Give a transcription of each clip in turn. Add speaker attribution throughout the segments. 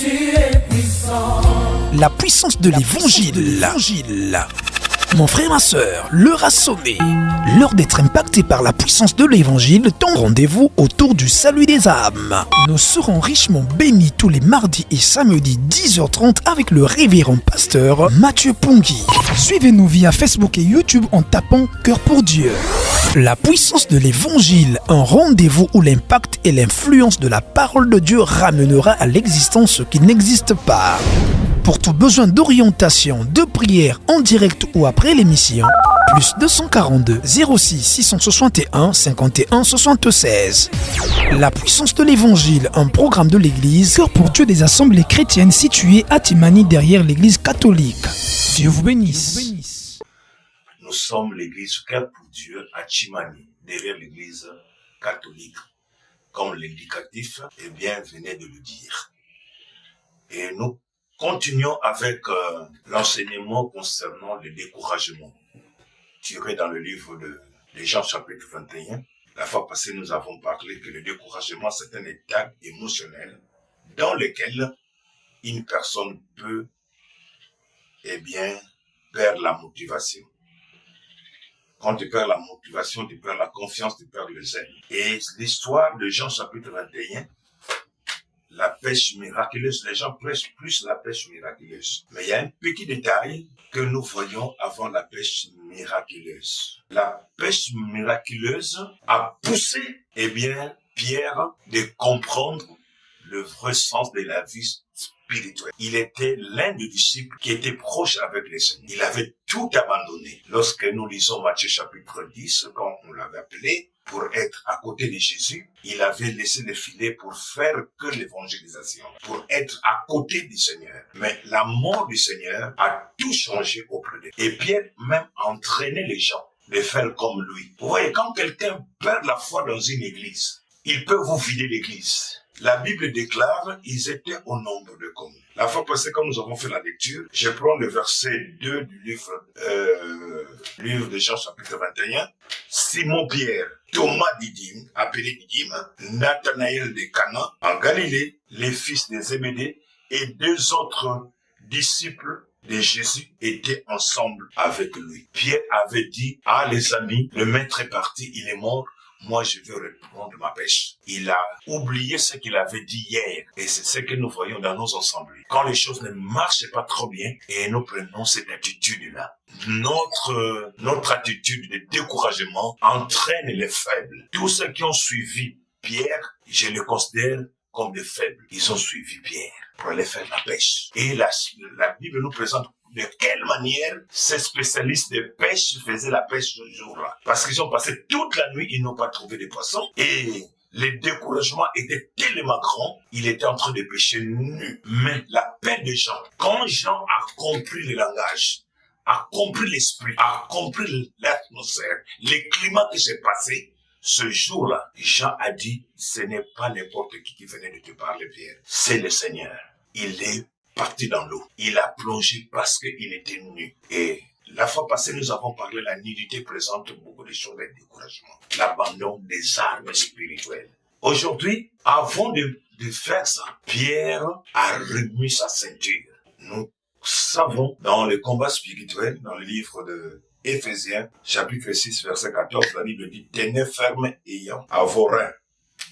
Speaker 1: tu es puissant.
Speaker 2: La puissance de l'évangile. Mon frère, ma sœur, l'heure a sonné. L'heure d'être impacté par la puissance de l'évangile, ton rendez-vous autour du salut des âmes. Nous serons richement bénis tous les mardis et samedis 10h30 avec le révérend pasteur Mathieu Pongui. Suivez-nous via Facebook et YouTube en tapant Cœur pour Dieu. La puissance de l'évangile, un rendez-vous où l'impact et l'influence de la parole de Dieu ramènera à l'existence ce qui n'existe pas. Pour tout besoin d'orientation, de prière en direct ou après l'émission, plus 242 06 661 51 76. La puissance de l'évangile, un programme de l'église Cœur pour Dieu des assemblées chrétiennes situées à Timani derrière l'église catholique. Dieu vous bénisse.
Speaker 3: Nous sommes l'église Cœur pour Dieu à Timani derrière l'église catholique. Comme l'indicatif venait de le dire. Et nous continuons avec l'enseignement concernant le découragement, tiré dans le livre de Jean chapitre 21. La fois passée, nous avons parlé que le découragement, c'est un état émotionnel dans lequel une personne peut, perdre la motivation. Quand tu perds la motivation, tu perds la confiance, tu perds le zèle. Et l'histoire de Jean chapitre 21, la pêche miraculeuse, les gens prêchent plus la pêche miraculeuse. Mais il y a un petit détail que nous voyons avant la pêche miraculeuse. La pêche miraculeuse a poussé, Pierre de comprendre le vrai sens de la vie spirituelle. Il était l'un des disciples qui était proche avec le Seigneur. Il avait tout abandonné. Lorsque nous lisons Matthieu chapitre 10, quand on l'avait appelé pour être à côté de Jésus, il avait laissé le filet pour faire que l'évangélisation, pour être à côté du Seigneur. Mais la mort du Seigneur a tout changé auprès d'eux. Et Pierre même entraînait les gens de faire comme lui. Vous voyez, quand quelqu'un perd la foi dans une église, il peut vous vider l'église. La Bible déclare, ils étaient au nombre de communs. La fois passée, quand nous avons fait la lecture, je prends le verset 2 du livre de Jean chapitre 21. Simon-Pierre, Thomas Didyme, appelé Didyme, Nathanaël de Cana, en Galilée, les fils de Zébédée et deux autres disciples de Jésus étaient ensemble avec lui. Pierre avait dit, les amis, le maître est parti, il est mort. Moi, je veux reprendre ma pêche. Il a oublié ce qu'il avait dit hier. Et c'est ce que nous voyons dans nos assemblées. Quand les choses ne marchent pas trop bien, et nous prenons cette attitude-là. Notre attitude de découragement entraîne les faibles. Tous ceux qui ont suivi Pierre, je les considère comme des faibles. Ils ont suivi Pierre pour aller faire la pêche. Et la Bible nous présente de quelle manière ces spécialistes de pêche faisaient la pêche ce jour-là. Parce qu'ils ont passé toute la nuit, ils n'ont pas trouvé de poissons. Et le découragement était tellement grand, il était en train de pêcher nu. Mais la paix de Jean, quand Jean a compris le langage, a compris l'esprit, a compris l'atmosphère, le climat qui s'est passé, ce jour-là, Jean a dit, ce n'est pas n'importe qui venait de te parler, Pierre. C'est le Seigneur. Il est parti dans l'eau. Il a plongé parce qu'il était nu. Et la fois passée, nous avons parlé de la nudité présente beaucoup de choses de découragement. L'abandon des armes spirituelles. Aujourd'hui, avant de faire ça, Pierre a remis sa ceinture. Nous savons, dans le combat spirituel, dans le livre de Éphésiens, chapitre 6, verset 14, la Bible dit, tenez ferme ayant à vos reins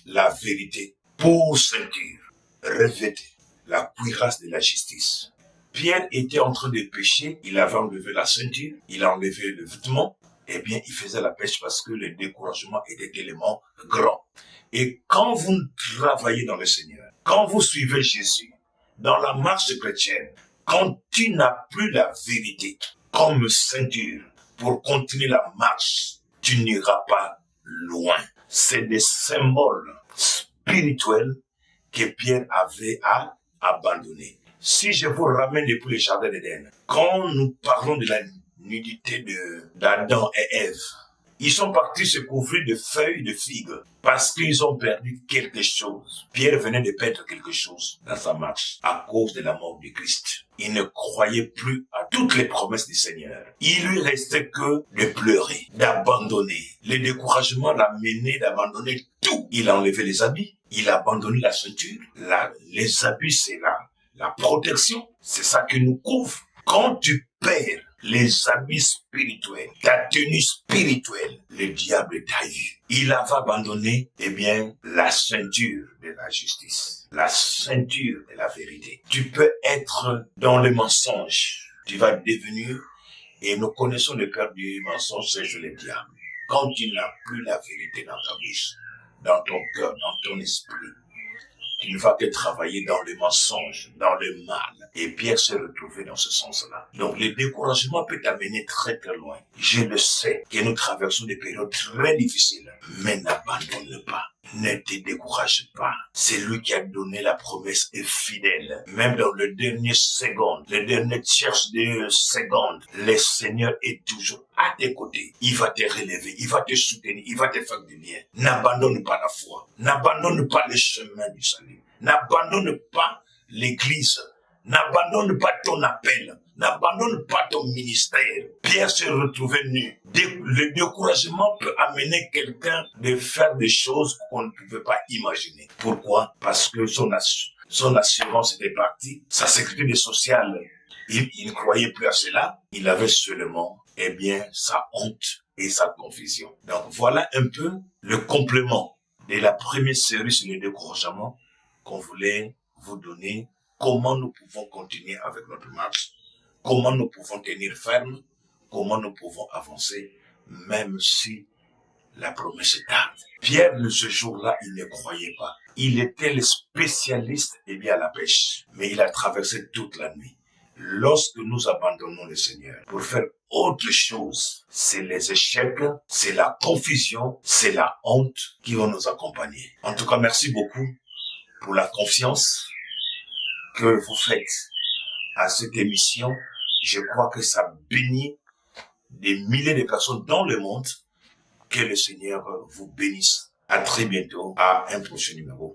Speaker 3: la vérité pour ceinture. Revêtez la cuirasse de la justice. Pierre était en train de pêcher, il avait enlevé la ceinture, il a enlevé le vêtement, il faisait la pêche parce que le découragement était tellement grand. Et quand vous travaillez dans le Seigneur, quand vous suivez Jésus, dans la marche chrétienne, quand tu n'as plus la vérité comme ceinture pour continuer la marche, tu n'iras pas loin. C'est des symboles spirituels que Pierre avait à abandonner. Si je vous ramène depuis le jardin d'Éden, quand nous parlons de la nudité d'Adam et Ève, ils sont partis se couvrir de feuilles de figues parce qu'ils ont perdu quelque chose. Pierre venait de perdre quelque chose dans sa marche à cause de la mort de Christ. Il ne croyait plus à toutes les promesses du Seigneur. Il lui restait que de pleurer, d'abandonner. Le découragement l'a mené d'abandonner tout. Il a enlevé les habits, il a abandonné la ceinture. Les habits, c'est là. la protection, c'est ça qui nous couvre. Quand tu perds les habits spirituels, ta tenue spirituelle, le diable t'a eu. Il va abandonner, la ceinture de la justice, la ceinture de la vérité. Tu peux être dans le mensonge. Tu vas devenir, et nous connaissons le père du mensonge, c'est le diable. Quand tu n'as plus la vérité dans ta bouche, dans ton cœur, dans ton esprit, tu ne vas que travailler dans le mensonge, dans le mal. Et Pierre s'est retrouvé dans ce sens-là. Donc le découragement peut t'amener très très loin. Je le sais que nous traversons des périodes très difficiles, mais n'abandonne pas. Ne te décourage pas. C'est lui qui a donné la promesse est fidèle. Même dans le dernier seconde, le dernier tiers de seconde, le Seigneur est toujours à tes côtés. Il va te relever, il va te soutenir, il va te faire du bien. N'abandonne pas la foi. N'abandonne pas le chemin du salut. N'abandonne pas l'église. N'abandonne pas ton appel. N'abandonne pas ton ministère. Pierre s'est retrouvé nu. Le découragement peut amener quelqu'un de faire des choses qu'on ne pouvait pas imaginer. Pourquoi? Parce que son assurance était partie. Sa sécurité sociale, il ne croyait plus à cela. Il avait seulement, sa honte et sa confusion. Donc voilà un peu le complément de la première série sur le découragement qu'on voulait vous donner. Comment nous pouvons continuer avec notre marche, comment nous pouvons tenir ferme, comment nous pouvons avancer, même si la promesse tarde. Pierre, ce jour-là, il ne croyait pas. Il était le spécialiste à la pêche, mais il a traversé toute la nuit. Lorsque nous abandonnons le Seigneur pour faire autre chose, c'est les échecs, c'est la confusion, c'est la honte qui vont nous accompagner. En tout cas, merci beaucoup pour la confiance que vous faites à cette émission. Je crois que ça bénit des milliers de personnes dans le monde. Que le Seigneur vous bénisse. À très bientôt à un prochain numéro.